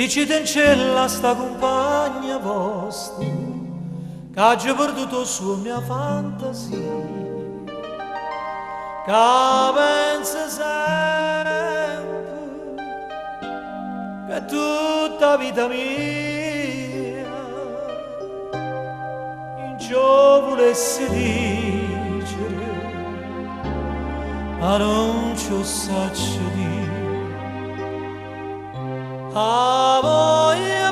Dicite in cella sta compagna vostra che ha già perduto su mia fantasia, che pensa sempre che tutta vita mia in ciò volesse dire ma non ci saccio dire. A voglia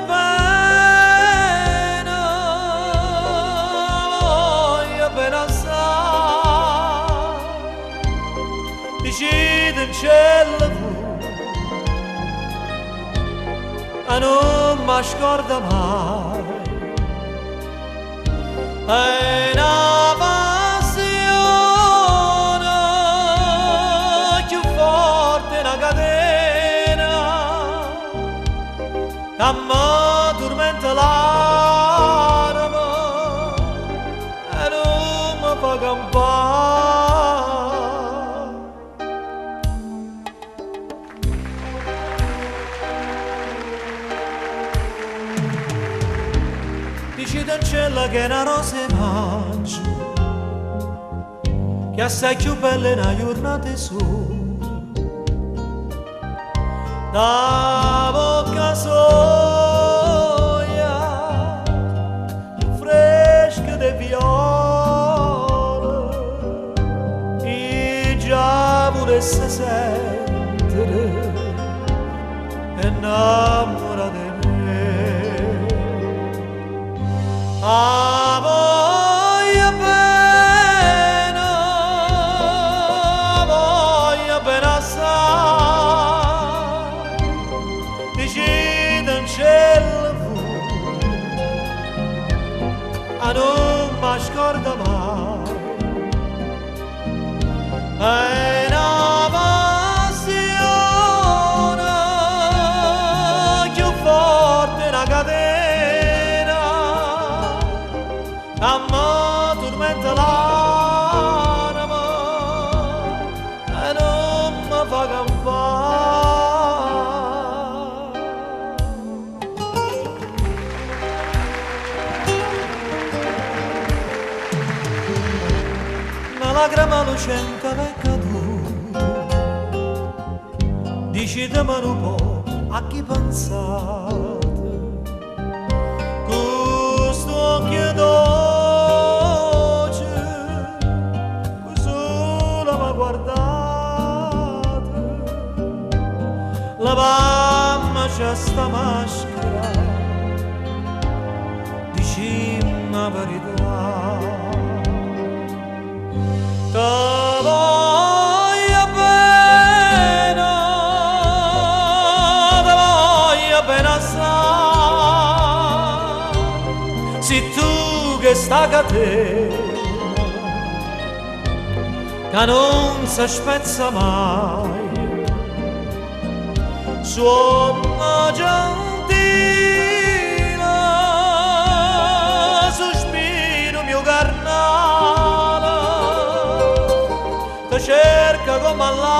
bene assai, decide in cielo a non mi scorda mai, è una passione più forte una catena che mi tormenta l'anima e non mi fa campare. Dicite in cielo che è una rosa mangia, che assai più bella è una giornata sola, da bocca soia più fresca di viola e già volesse sentire innamora di me. A voglia bene assai, decide in cielo a non mi scorda mai, è una passione più forte una catena che mi tormenta l'anima e non mi fa campare. Una lacrima lucente è caduta, decidimi un po' a chi pensate, questo occhio dolce, solo mi guardate, lavammi c'è sta maschera, dicimmi la verità. Ti voglio bene assai, se tu che sta catena che non si spezza mai, suona gentile, sospiro mio carnale, ti cerca come all'aria.